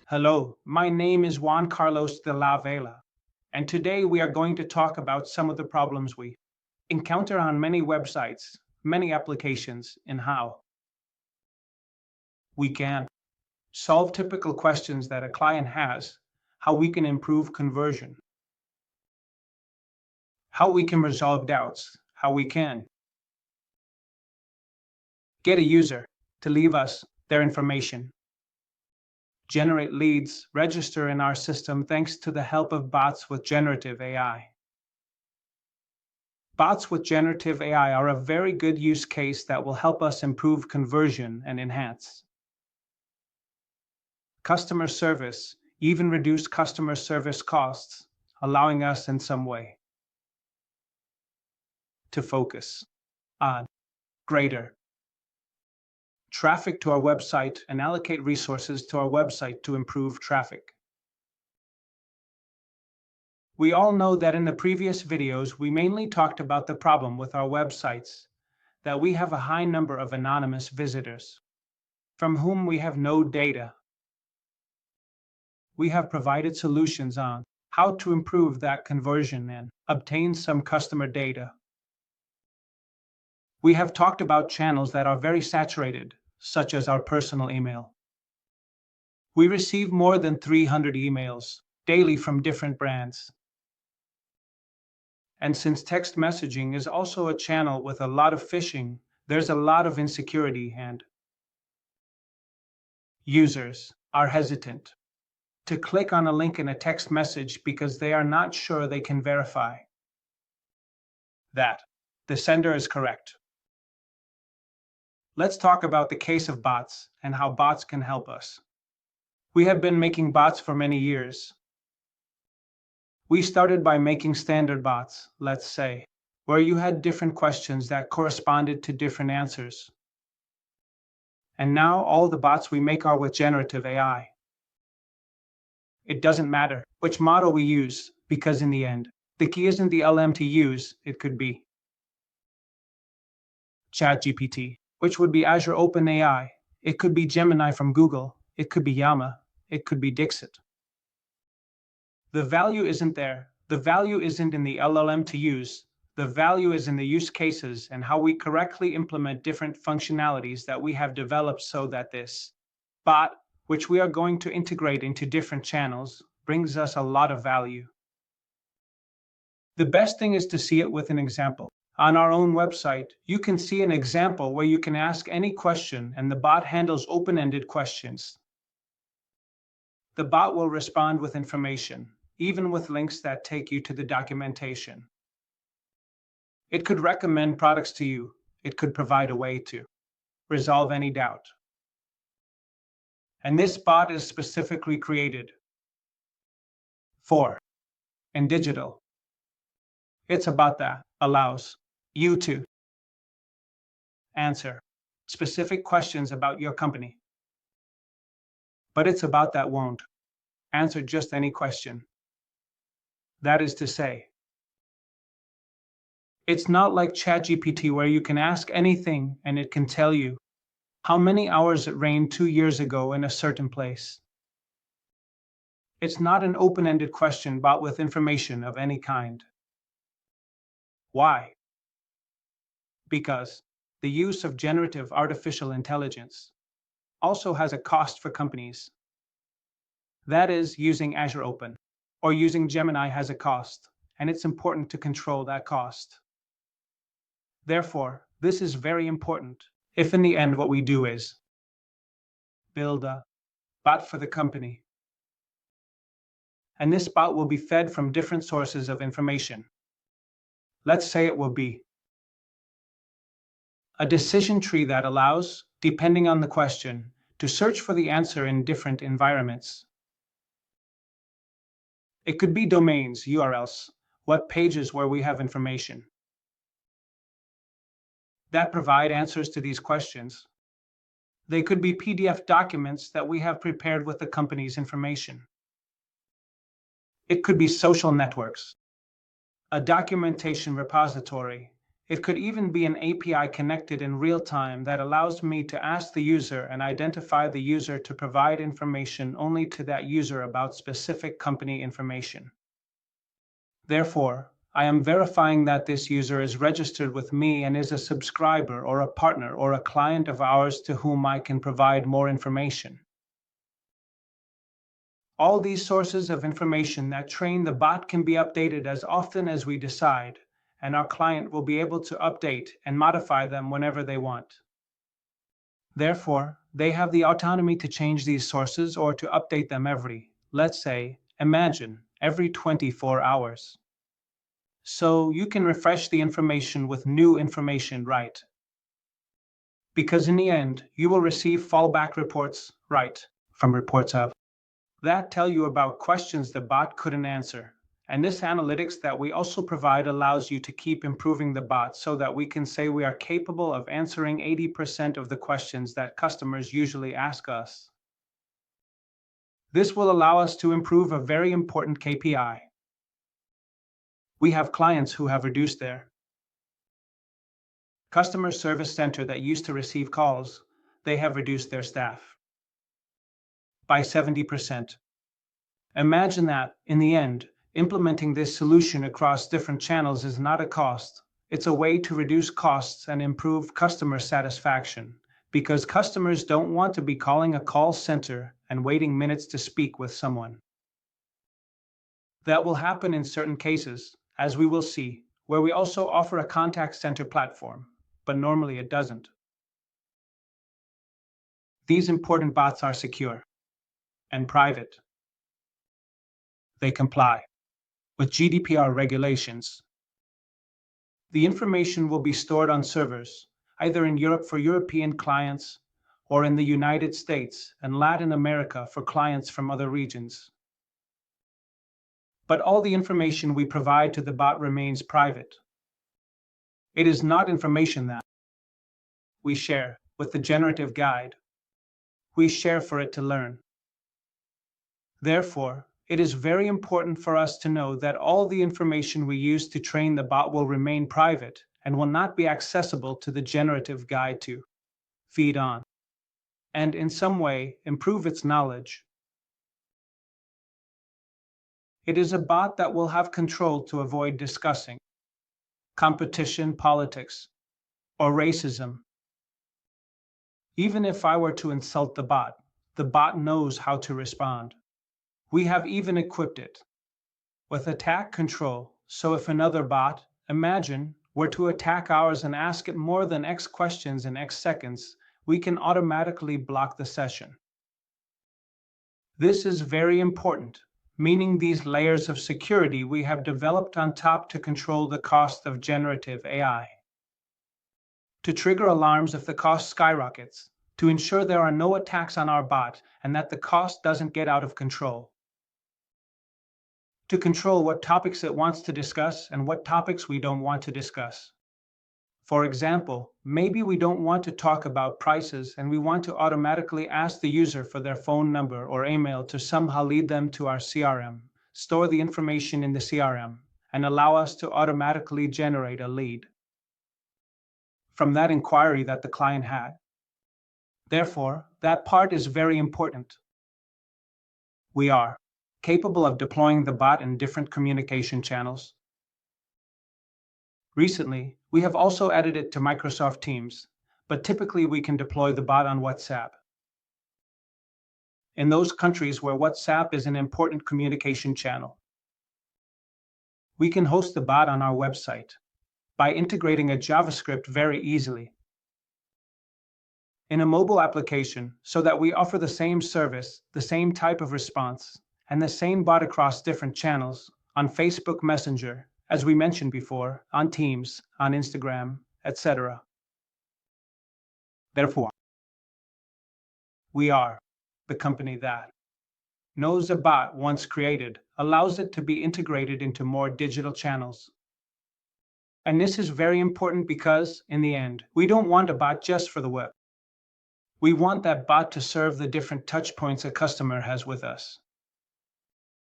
Hello, my name is Juan Carlos de la Vela, and today we are going to talk about some of the problems we encounter on many websites, many applications, and how we can solve typical questions that a client has, how we can improve conversion, how we can resolve doubts, how we can get a user to leave us their information, generate leads, register in our system thanks to the help of bots with generative AI. Bots with generative AI are a very good use case that will help us improve conversion and enhance customer service, even reduce customer service costs, allowing us in some way to focus on greater traffic to our website and allocate resources to our website to improve traffic. We all know that in the previous videos, we mainly talked about the problem with our websites, that we have a high number of anonymous visitors, from whom we have no data. We have provided solutions on how to improve that conversion and obtain some customer data. We have talked about channels that are very saturated, such as our personal email. We receive more than 300 emails daily from different brands. And since text messaging is also a channel with a lot of phishing, there's a lot of insecurity and users are hesitant to click on a link in a text message because they are not sure they can verify that the sender is correct. Let's talk about the case of bots and how bots can help us. We have been making bots for many years. We started by making standard bots, let's say, where you had different questions that corresponded to different answers. And now all the bots we make are with generative AI. It doesn't matter which model we use, because in the end, the key isn't the LM to use, it could be ChatGPT, which would be Azure OpenAI, it could be Gemini from Google, it could be Llama, it could be Dixit. The value isn't there. The value isn't in the LLM to use. The value is in the use cases and how we correctly implement different functionalities that we have developed so that this bot, which we are going to integrate into different channels, brings us a lot of value. The best thing is to see it with an example. On our own website, you can see an example where you can ask any question and the bot handles open-ended questions. The bot will respond with information, even with links that take you to the documentation. It could recommend products to you. It could provide a way to resolve any doubt. And this bot is specifically created for Indigitall. It's a bot that allows you to answer specific questions about your company. But it's a bot that won't answer just any question. That is to say, it's not like ChatGPT where you can ask anything and it can tell you how many hours it rained 2 years ago in a certain place. It's not an open-ended question bot with information of any kind. Why? Because the use of generative artificial intelligence also has a cost for companies. That is, using Azure Open or using Gemini has a cost, and it's important to control that cost. Therefore, this is very important if in the end what we do is build a bot for the company. And this bot will be fed from different sources of information. Let's say it will be a decision tree that allows, depending on the question, to search for the answer in different environments. It could be domains, URLs, web pages where we have information that provide answers to these questions. They could be PDF documents that we have prepared with the company's information. It could be social networks, a documentation repository, It could even be an API connected in real time that allows me to ask the user and identify the user to provide information only to that user about specific company information. Therefore, I am verifying that this user is registered with me and is a subscriber or a partner or a client of ours to whom I can provide more information. All these sources of information that train the bot can be updated as often as we decide, and our client will be able to update and modify them whenever they want. Therefore, they have the autonomy to change these sources or to update them let's say, every 24 hours. So you can refresh the information with new information, right? Because in the end, you will receive fallback reports, right, from reports of that tell you about questions the bot couldn't answer. And this analytics that we also provide allows you to keep improving the bot so that we can say we are capable of answering 80% of the questions that customers usually ask us. This will allow us to improve a very important KPI. We have clients who have reduced their customer service center that used to receive calls. They have reduced their staff by 70%. Imagine that, in the end, implementing this solution across different channels is not a cost. It's a way to reduce costs and improve customer satisfaction, because customers don't want to be calling a call center and waiting minutes to speak with someone. That will happen in certain cases, as we will see, where we also offer a contact center platform, but normally it doesn't. These important bots are secure and private. They comply with GDPR regulations. The information will be stored on servers, either in Europe for European clients or in the United States and Latin America for clients from other regions. But all the information we provide to the bot remains private. It is not information that we share with the generative guide. We share for it to learn. Therefore, it is very important for us to know that all the information we use to train the bot will remain private and will not be accessible to the generative guide to feed on and in some way improve its knowledge. It is a bot that will have control to avoid discussing competition, politics, or racism. Even if I were to insult the bot knows how to respond. We have even equipped it with attack control, so if another bot, were to attack ours and ask it more than X questions in X seconds, we can automatically block the session. This is very important, meaning these layers of security we have developed on top to control the cost of generative AI. To trigger alarms if the cost skyrockets, to ensure there are no attacks on our bot and that the cost doesn't get out of control. To control what topics it wants to discuss and what topics we don't want to discuss. For example, maybe we don't want to talk about prices and we want to automatically ask the user for their phone number or email to somehow lead them to our CRM, store the information in the CRM, and allow us to automatically generate a lead from that inquiry that the client had. Therefore, that part is very important. We are capable of deploying the bot in different communication channels. Recently, we have also added it to Microsoft Teams, but typically we can deploy the bot on WhatsApp. In those countries where WhatsApp is an important communication channel, we can host the bot on our website by integrating a JavaScript very easily in a mobile application so that we offer the same service, the same type of response, and the same bot across different channels on Facebook Messenger, as we mentioned before, on Teams, on Instagram, etc. Therefore, we are the company that knows a bot once created, allows it to be integrated into more digital channels. And this is very important because, in the end, we don't want a bot just for the web. We want that bot to serve the different touch points a customer has with us.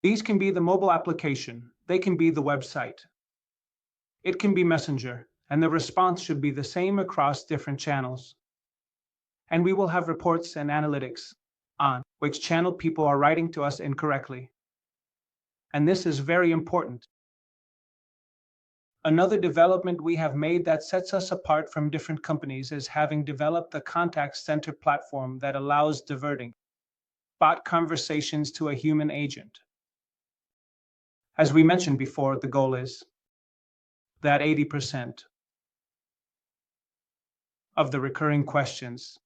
These can be the mobile application, they can be the website. It can be Messenger, and the response should be the same across different channels. And we will have reports and analytics on which channel people are writing to us incorrectly. And this is very important. Another development we have made that sets us apart from different companies is having developed a contact center platform that allows diverting bot conversations to a human agent. As we mentioned before, the goal is that 80% of the recurring questions,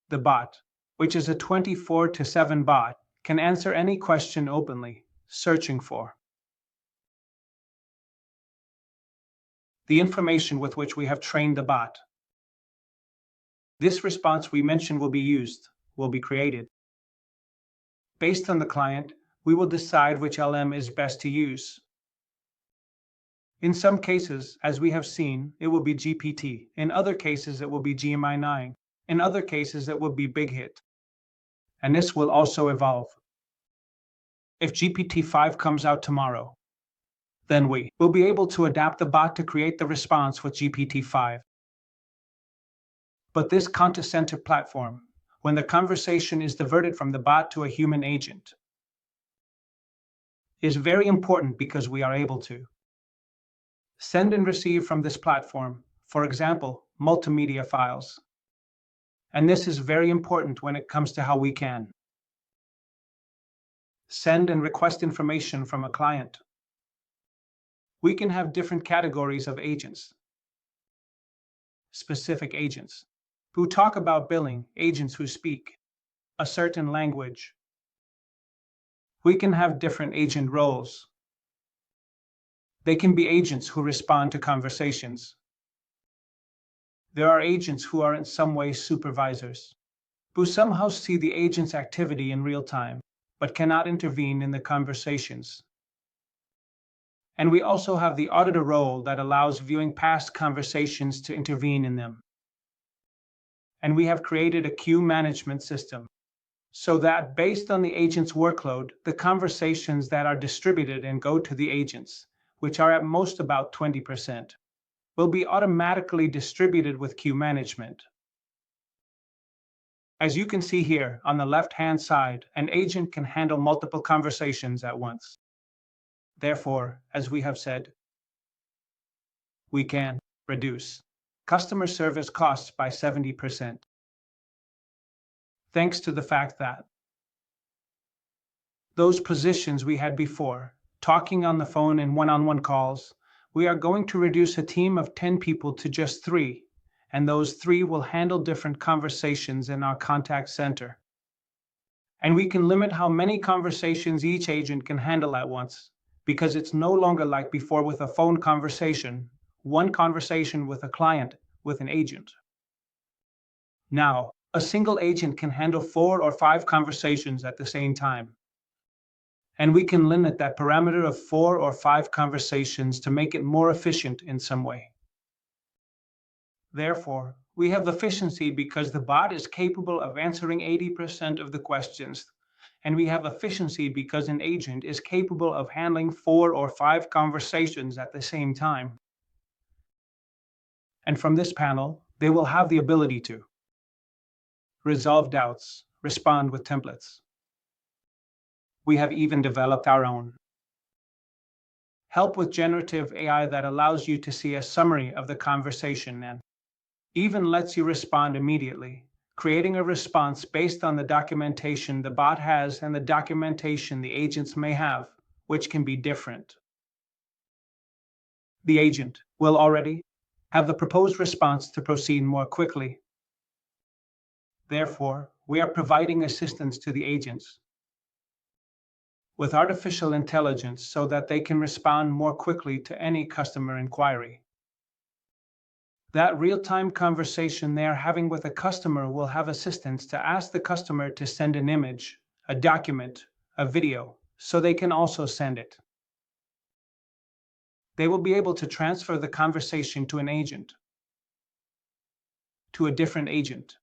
the bot, which is a 24/7 bot, can answer any question openly, searching for the information with which we have trained the bot. This response we mentioned will be created. Based on the client, we will decide which LM is best to use. In some cases, as we have seen, it will be GPT. In other cases, it will be GMI9. In other cases, it will be Big Hit. And this will also evolve. If GPT-5 comes out tomorrow, then we will be able to adapt the bot to create the response with GPT-5. But this contact center platform, when the conversation is diverted from the bot to a human agent, is very important because we are able to send and receive from this platform, for example, multimedia files. And this is very important when it comes to how we can send and request information from a client. We can have different categories of agents. Specific agents who talk about billing, agents who speak a certain language. We can have different agent roles. They can be agents who respond to conversations. There are agents who are in some way supervisors, who somehow see the agent's activity in real time, but cannot intervene in the conversations. And we also have the auditor role that allows viewing past conversations to intervene in them. And we have created a queue management system so that based on the agent's workload, the conversations that are distributed and go to the agents, which are at most about 20%, will be automatically distributed with queue management. As you can see here on the left-hand side, an agent can handle multiple conversations at once. Therefore, as we have said, we can reduce customer service costs by 70%. Thanks to the fact that those positions we had before, talking on the phone and one-on-one calls, we are going to reduce a team of 10 people to just 3, and those 3 will handle different conversations in our contact center. And we can limit how many conversations each agent can handle at once, because it's no longer like before with a phone conversation, one conversation with a client, with an agent. Now, a single agent can handle 4 or 5 conversations at the same time. And we can limit that parameter of 4 or 5 conversations to make it more efficient in some way. Therefore, we have efficiency because the bot is capable of answering 80% of the questions, and we have efficiency because an agent is capable of handling 4 or 5 conversations at the same time. And from this panel, they will have the ability to resolve doubts, respond with templates. We have even developed our own help with generative AI that allows you to see a summary of the conversation and even lets you respond immediately, creating a response based on the documentation the bot has and the documentation the agents may have, which can be different. The agent will already have the proposed response to proceed more quickly. Therefore, we are providing assistance to the agents with artificial intelligence so that they can respond more quickly to any customer inquiry. That real-time conversation they are having with a customer will have assistance to ask the customer to send an image, a document, a video, so they can also send it. They will be able to transfer the conversation to an agent, to a different agent.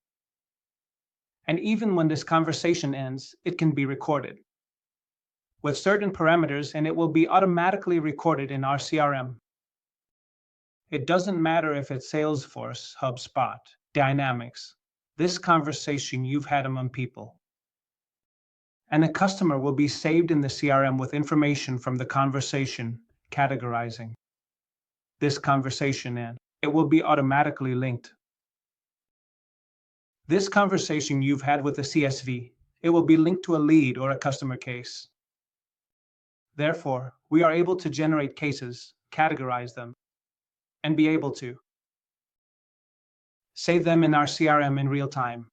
And even when this conversation ends, it can be recorded with certain parameters, and it will be automatically recorded in our CRM. It doesn't matter if it's Salesforce, HubSpot, Dynamics. This conversation you've had among people. And a customer will be saved in the CRM with information from the conversation, categorizing this conversation in. It will be automatically linked. This conversation you've had with the CSV, it will be linked to a lead or a customer case. Therefore, we are able to generate cases, categorize them, and be able to save them in our CRM in real time.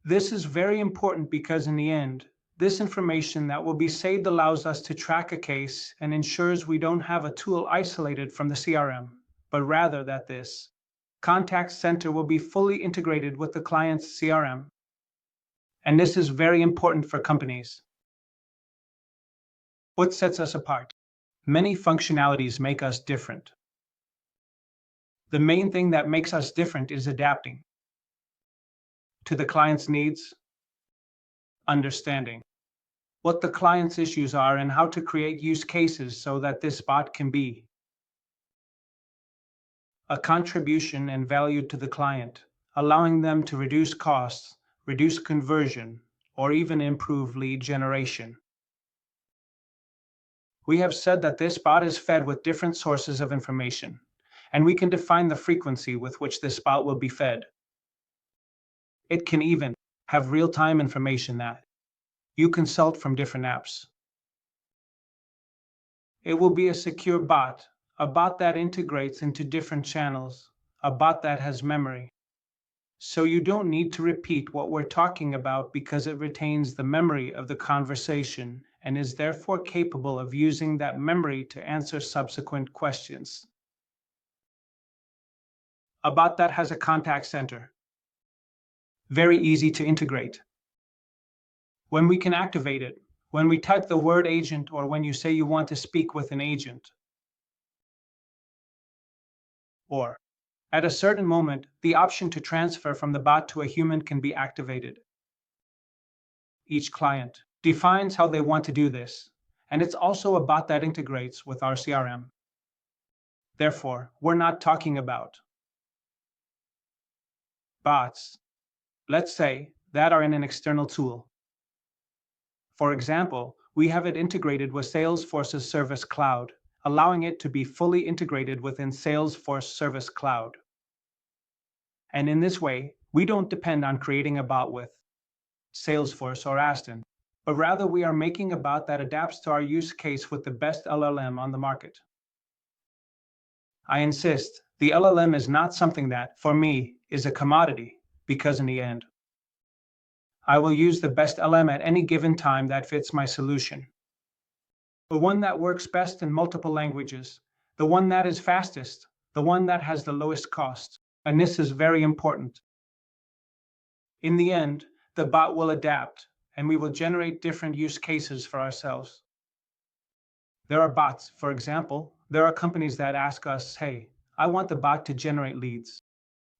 This is very important because in the end, this information that will be saved allows us to track a case and ensures we don't have a tool isolated from the CRM, but rather that this contact center will be fully integrated with the client's CRM. And this is very important for companies. What sets us apart? Many functionalities make us different. The main thing that makes us different is adapting to the client's needs, understanding what the client's issues are and how to create use cases so that this bot can be a contribution and value to the client, allowing them to reduce costs, reduce conversion, or even improve lead generation. We have said that this bot is fed with different sources of information, and we can define the frequency with which this bot will be fed. It can even have real-time information that you consult from different apps. It will be a secure bot, a bot that integrates into different channels, a bot that has memory. So you don't need to repeat what we're talking about because it retains the memory of the conversation and is therefore capable of using that memory to answer subsequent questions. A bot that has a contact center. Very easy to integrate. When we can activate it, when we type the word agent or when you say you want to speak with an agent. Or, at a certain moment, the option to transfer from the bot to a human can be activated. Each client defines how they want to do this, and it's also a bot that integrates with our CRM. Therefore, we're not talking about bots, let's say, that are in an external tool. For example, we have it integrated with Salesforce's Service Cloud, allowing it to be fully integrated within Salesforce Service Cloud. And in this way, we don't depend on creating a bot with Salesforce or Aston, but rather we are making a bot that adapts to our use case with the best LLM on the market. I insist, the LLM is not something that, for me, is a commodity, because in the end, I will use the best LM at any given time that fits my solution. The one that works best in multiple languages, the one that is fastest, the one that has the lowest cost, and this is very important. In the end, the bot will adapt, and we will generate different use cases for ourselves. There are bots, for example, there are companies that ask us, hey, I want the bot to generate leads.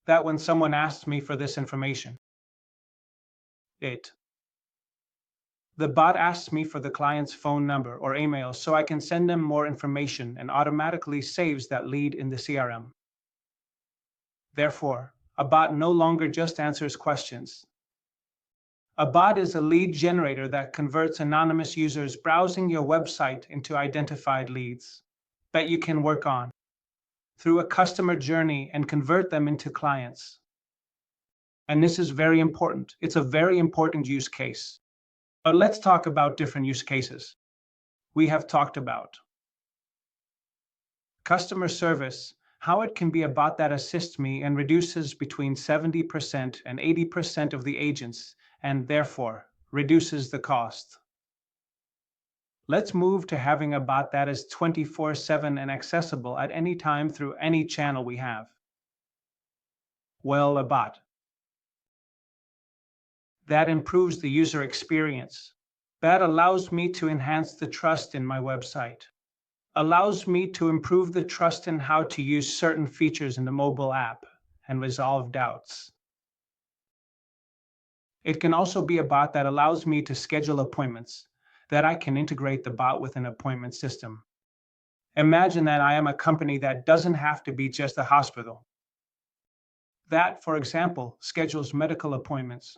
That when someone asks me for this information, the bot asks me for the client's phone number or email so I can send them more information and automatically saves that lead in the CRM. Therefore, a bot no longer just answers questions. A bot is a lead generator that converts anonymous users browsing your website into identified leads that you can work on through a customer journey and convert them into clients. And this is very important. It's a very important use case. But let's talk about different use cases. We have talked about customer service, how it can be a bot that assists me and reduces between 70% and 80% of the agents, and therefore reduces the cost. Let's move to having a bot that is 24/7 and accessible at any time through any channel we have. Well, a bot that improves the user experience, that allows me to enhance the trust in my website, allows me to improve the trust in how to use certain features in the mobile app and resolve doubts. It can also be a bot that allows me to schedule appointments, that I can integrate the bot with an appointment system. Imagine that I am a company that doesn't have to be just a hospital. That, for example, schedules medical appointments.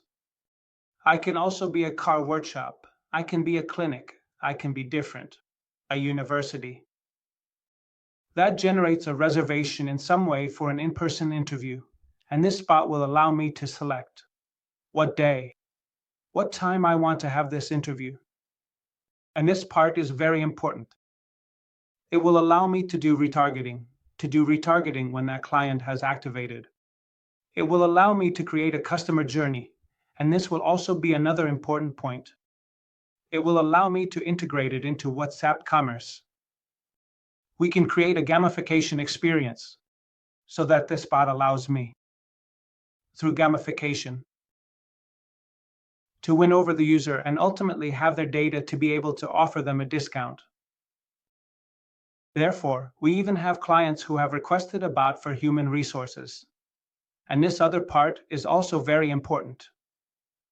I can also be a car workshop. I can be a clinic. I can be different. A university. That generates a reservation in some way for an in-person interview, and this spot will allow me to select what day, what time I want to have this interview. And this part is very important. It will allow me to do retargeting when that client has activated. It will allow me to create a customer journey, and this will also be another important point. It will allow me to integrate it into WhatsApp commerce. We can create a gamification experience so that this bot allows me, through gamification, to win over the user and ultimately have their data to be able to offer them a discount. Therefore, we even have clients who have requested a bot for human resources. And this other part is also very important.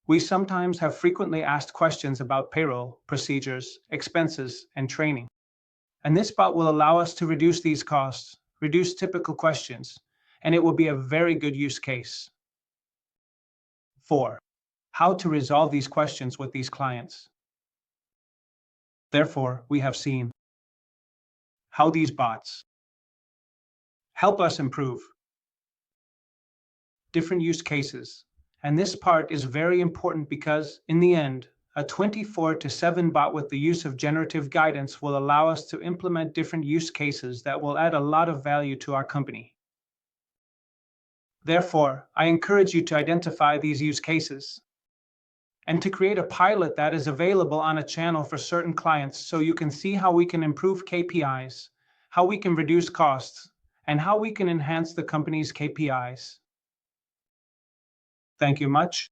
We sometimes have frequently asked questions about payroll, procedures, expenses, and training. And this bot will allow us to reduce these costs, reduce typical questions, and it will be a very good use case. 4. How to resolve these questions with these clients. Therefore, we have seen how these bots help us improve different use cases. And this part is very important because, in the end, a 24/7 bot with the use of generative guidance will allow us to implement different use cases that will add a lot of value to our company. Therefore, I encourage you to identify these use cases and to create a pilot that is available on a channel for certain clients so you can see how we can improve KPIs, how we can reduce costs, and how we can enhance the company's KPIs. Thank you much.